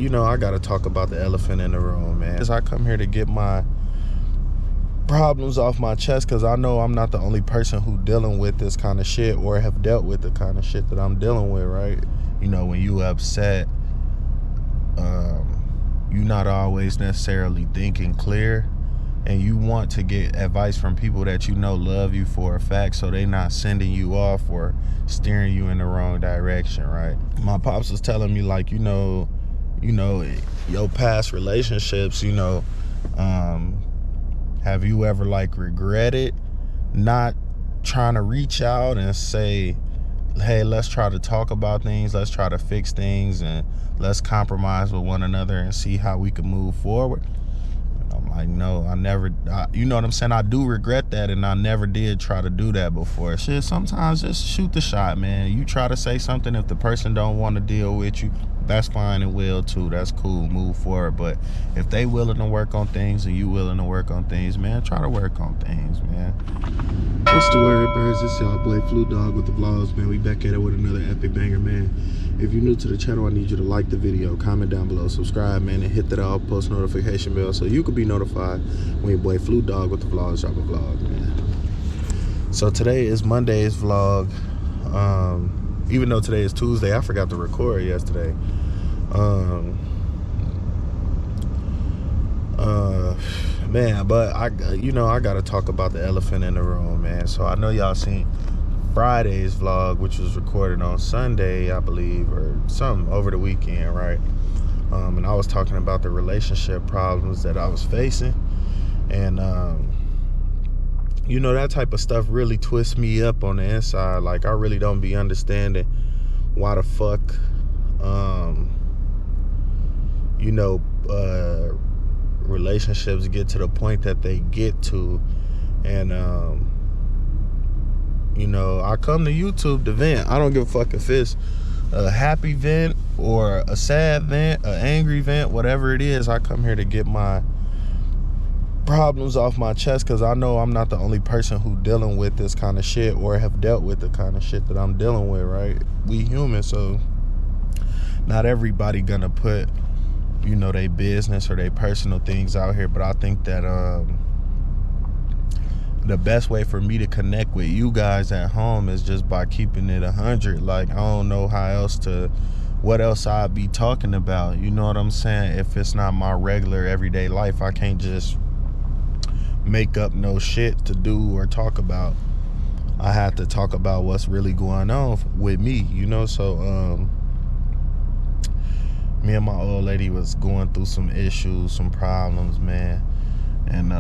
You know, I gotta talk about the elephant in the room, man. I come here to get my problems off my chest because I know I'm not the only person who dealing with this kind of shit or have dealt with the kind of shit that I'm dealing with, right? You know, when you upset, you're not always necessarily thinking clear, and you want to get advice from people that you know love you for a fact, so they not sending you off or steering you in the wrong direction, right? My pops was telling me, like, you know, your past relationships, have you ever like regretted not trying to reach out and say, hey, let's try to talk about things, let's try to fix things, and let's compromise with one another and see how we can move forward? And I'm like, no, you know what I'm saying? I do regret that, and I never did try to do that before. Shit, sometimes just shoot the shot, man. You try to say something, if the person don't want to deal with you, that's fine and well too. That's cool, move forward. But if they willing to work on things and you willing to work on things, man, try to work on things, man. What's the word, birds? It's y'all boy Flu Dog with the vlogs, man. We back at it with another epic banger, man. If you're new to the channel, I need you to like the video, comment down below, subscribe, man, and hit that all post notification bell so you can be notified when your boy Flu Dog with the vlogs drop a vlog, man. So today is Monday's vlog. Even though today is Tuesday, I forgot to record yesterday. Man, but I gotta talk about the elephant in the room, man. So I know y'all seen Friday's vlog, which was recorded on Sunday, I believe, or something over the weekend, right? And I was talking about the relationship problems that I was facing, and you know, that type of stuff really twists me up on the inside. Like, I really don't be understanding why the fuck relationships get to the point that they get to. And you know, I come to YouTube to vent. I don't give a fuck if it's a happy vent or a sad vent, an angry vent, whatever it is. I come here to get my problems off my chest because I know I'm not the only person who dealing with this kind of shit or have dealt with the kind of shit that I'm dealing with, right? We human, so not everybody gonna put, you know, their business or their personal things out here. But I think that the best way for me to connect with you guys at home is just by keeping it 100. Like, I don't know what else I'd be talking about, you know what I'm saying? If it's not my regular everyday life, I can't just make up no shit to do or talk about. I have to talk about what's really going on with me, you know? So me and my old lady was going through some issues, some problems, man. And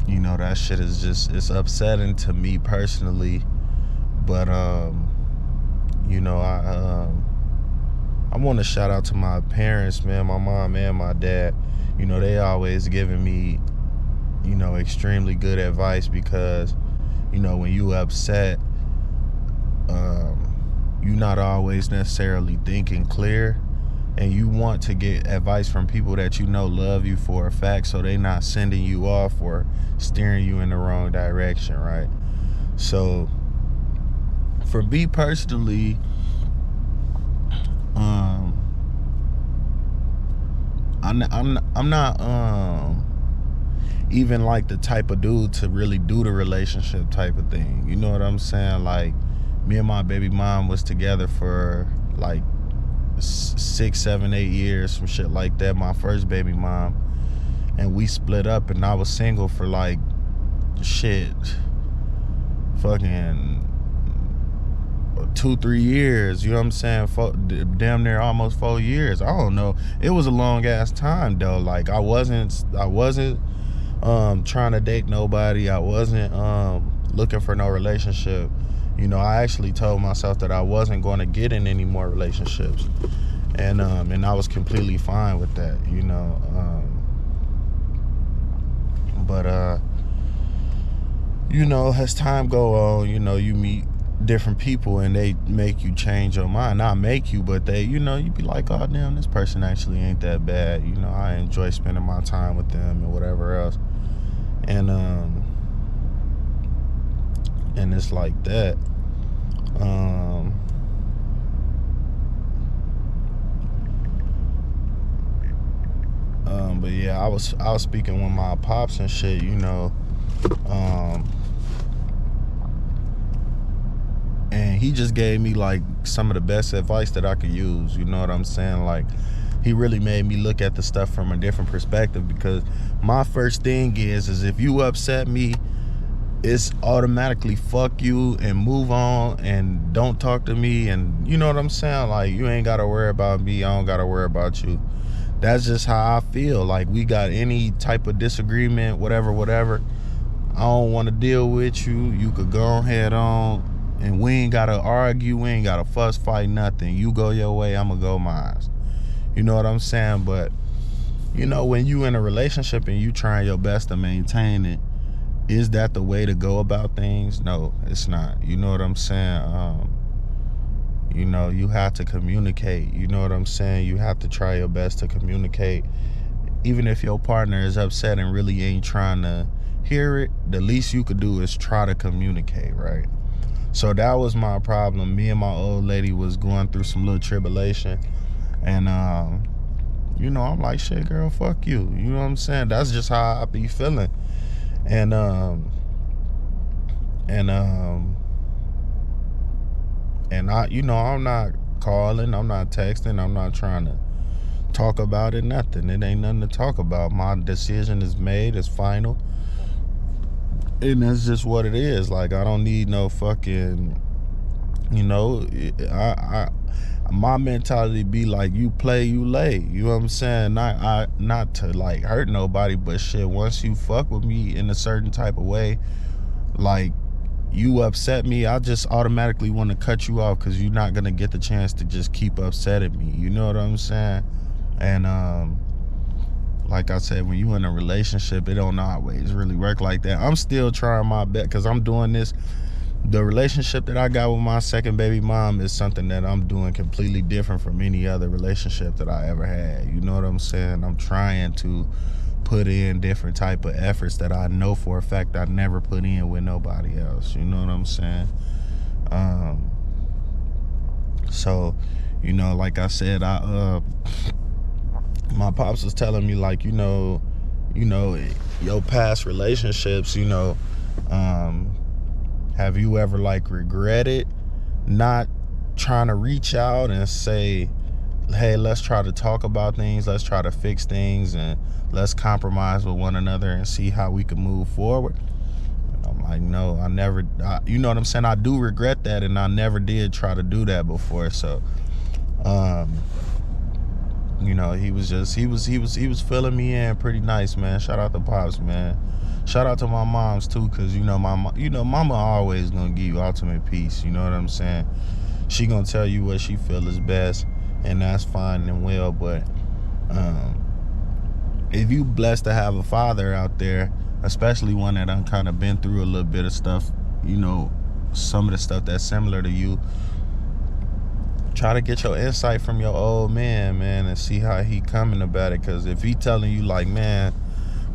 you know, that shit is just, it's upsetting to me personally. But you know, I want to shout out to my parents, man, my mom and my dad. You know, they always giving me, you know, extremely good advice, because, you know, when you upset, you're not always necessarily thinking clear, and you want to get advice from people that you know love you for a fact, so they not sending you off or steering you in the wrong direction, right? So for me personally, I'm not even like the type of dude to really do the relationship type of thing, you know what I'm saying? Like, me and my baby mom was together for like 6, 7, 8 years, some shit like that, my first baby mom, and we split up, and I was single for like shit, fucking 2-3 years, you know what I'm saying? Damn near almost 4 years. I don't know, it was a long ass time though. Like, I wasn't trying to date nobody. I wasn't looking for no relationship. You know, I actually told myself that I wasn't going to get in any more relationships, and I was completely fine with that, you know. But you know, as time go on, you know, you meet different people and they make you change your mind. Not make you, but they, you know, you be like, oh damn, this person actually ain't that bad, you know, I enjoy spending my time with them and whatever else. And it's like that. But yeah, I was speaking with my pops and shit, you know. And he just gave me like some of the best advice that I could use, you know what I'm saying? Like, he really made me look at the stuff from a different perspective, because my first thing is if you upset me, it's automatically fuck you and move on and don't talk to me, and you know what I'm saying? Like, you ain't gotta worry about me, I don't gotta worry about you. That's just how I feel. Like, we got any type of disagreement, whatever, I don't want to deal with you. You could go ahead on, and we ain't gotta argue, we ain't gotta fuss, fight, nothing. You go your way, I'ma go mine. You know what I'm saying? But you know, when you in a relationship and you trying your best to maintain it, is that the way to go about things? No, it's not. You know what I'm saying? You know, you have to communicate. You know what I'm saying? You have to try your best to communicate. Even if your partner is upset and really ain't trying to hear it, the least you could do is try to communicate, right? So that was my problem. Me and my old lady was going through some little tribulation. And, you know, I'm like, shit, girl, fuck you. You know what I'm saying? That's just how I be feeling. And I, you know, I'm not calling, I'm not texting, I'm not trying to talk about it, nothing. It ain't nothing to talk about. My decision is made, it's final. And that's just what it is. Like, I don't need no fucking, you know, my mentality be like, you play, you lay. You know what I'm saying? Not to like hurt nobody, but shit, once you fuck with me in a certain type of way, like, you upset me, I just automatically want to cut you off, because you're not gonna get the chance to just keep upsetting me. You know what I'm saying? And like I said, when you in a relationship, it don't always really work like that. I'm still trying my best, because I'm doing this. The relationship that I got with my second baby mom is something that I'm doing completely different from any other relationship that I ever had. You know what I'm saying? I'm trying to put in different type of efforts that I know for a fact I never put in with nobody else. You know what I'm saying? So, you know, like I said, my pops was telling me, like, you know, your past relationships, you know, have you ever like regretted not trying to reach out and say, hey, let's try to talk about things, let's try to fix things, and let's compromise with one another and see how we can move forward? And I'm like, no, I never, you know what I'm saying? I do regret that, and I never did try to do that before. So, you know, he was filling me in pretty nice, man. Shout out to Pops, man. Shout out to my moms too, because you know, mama always gonna give you ultimate peace. You know what I'm saying? She gonna tell you what she feel is best, and that's fine and well. But if you blessed to have a father out there, especially one that done kind of been through a little bit of stuff, you know, some of the stuff that's similar to you, try to get your insight from your old man, and see how he coming about it. Because if he telling you like, man,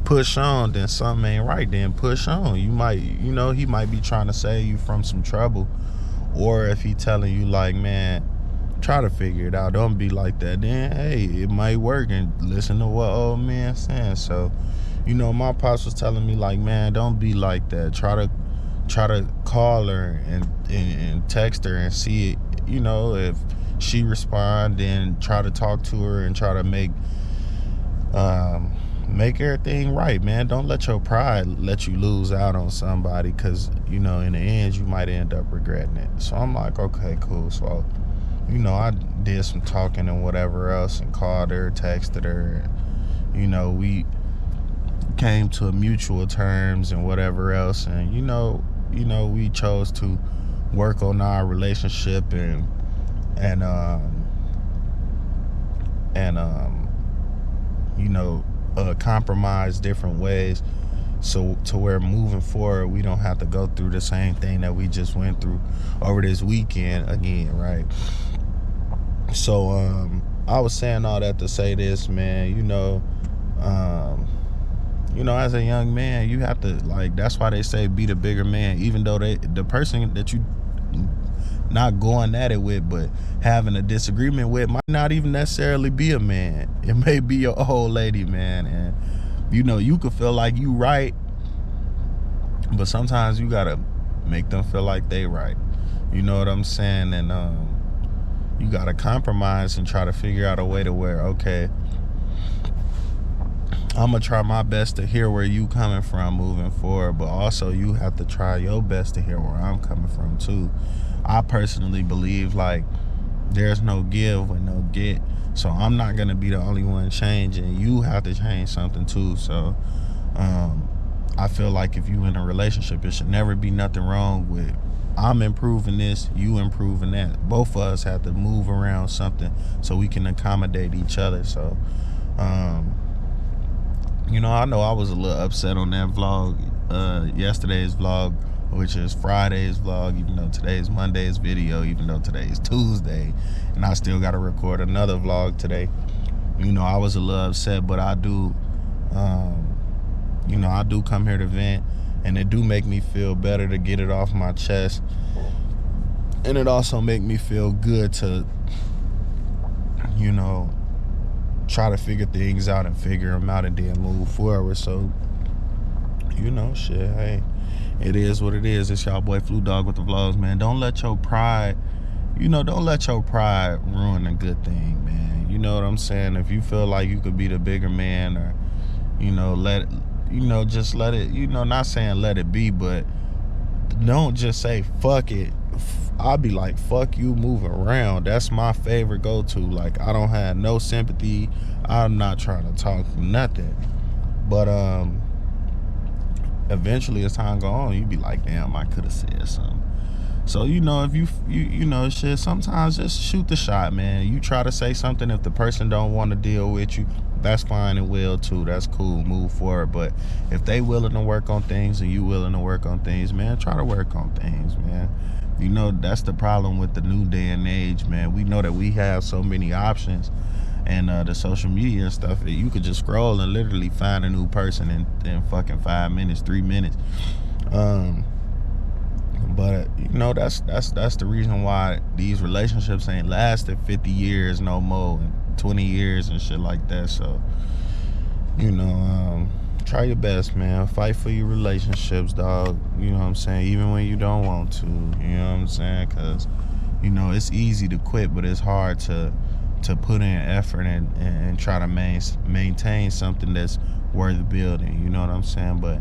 push on, then something ain't right. Then push on. You might, you know, he might be trying to save you from some trouble. Or if he telling you like, man, try to figure it out, don't be like that, then hey, it might work, and listen to what old man saying. So, you know, my pops was telling me like, man, don't be like that. Try to call her and text her and see it. You know, if she respond, then try to talk to her and try to make everything right, man. Don't let your pride let you lose out on somebody, because, you know, in the end, you might end up regretting it. So I'm like, okay, cool. So, you know, I did some talking and whatever else, and called her, texted her, and, you know, we came to mutual terms and whatever else. And, you know, we chose to work on our relationship and you know, compromise different ways, so to where moving forward we don't have to go through the same thing that we just went through over this weekend again, right? So I was saying all that to say this, man. You know, as a young man, you have to, like, that's why they say be the bigger man, even though the person that you not going at it with, but having a disagreement with might not even necessarily be a man. It may be your old lady, man. And you know, you could feel like you right, but sometimes you gotta make them feel like they right. You know what I'm saying? And you gotta compromise and try to figure out a way to where, okay, I'm gonna try my best to hear where you coming from moving forward, but also you have to try your best to hear where I'm coming from too. I personally believe like there's no give with no get, so I'm not gonna be the only one changing. You have to change something too. So I feel like if you in a relationship, it should never be nothing wrong with I'm improving this, you improving that. Both of us have to move around something so we can accommodate each other. So you know I was a little upset on that vlog, yesterday's vlog, which is Friday's vlog, even though today's Monday's video, even though today's Tuesday, and I still got to record another vlog today. You know, I was a little upset, but I do, you know, I do come here to vent, and it do make me feel better to get it off my chest, and it also make me feel good to, you know, try to figure things out and figure them out and then move forward. So, you know, shit, hey, it is what it is. It's y'all boy Flu Dog with the vlogs, man. Don't let your pride, you know, don't let your pride ruin a good thing, man. You know what I'm saying? If you feel like you could be the bigger man, or, you know, just let it, you know, not saying let it be, but don't just say fuck it. I'll be like, fuck you, move around. That's my favorite go-to. Like, I don't have no sympathy. I'm not trying to talk nothing. But eventually as time go on, you be like, damn, I could have said something. So, you know, if you know, shit, sometimes just shoot the shot, man. You try to say something. If the person don't want to deal with you, that's fine and well too. That's cool, move forward. But if they willing to work on things and you willing to work on things, man, try to work on things, man. You know, that's the problem with the new day and age, man. We know that we have so many options, and the social media and stuff, you could just scroll and literally find a new person in fucking 5 minutes, 3 minutes. But you know, that's the reason why these relationships ain't lasted 50 years no more, and 20 years and shit like that. So, you know, try your best, man. Fight for your relationships, dog. You know what I'm saying? Even when you don't want to. You know what I'm saying? Because, you know, it's easy to quit, but it's hard to put in effort and try to maintain something that's worth building. You know what I'm saying? But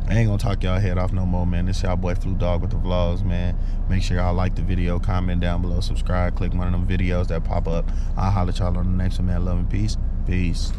I ain't gonna talk y'all head off no more, man. This y'all boy Flu Dog with the vlogs, man. Make sure y'all like the video, comment down below, subscribe, click one of them videos that pop up. I'll holler at y'all on the next one, man. Love and peace. Peace.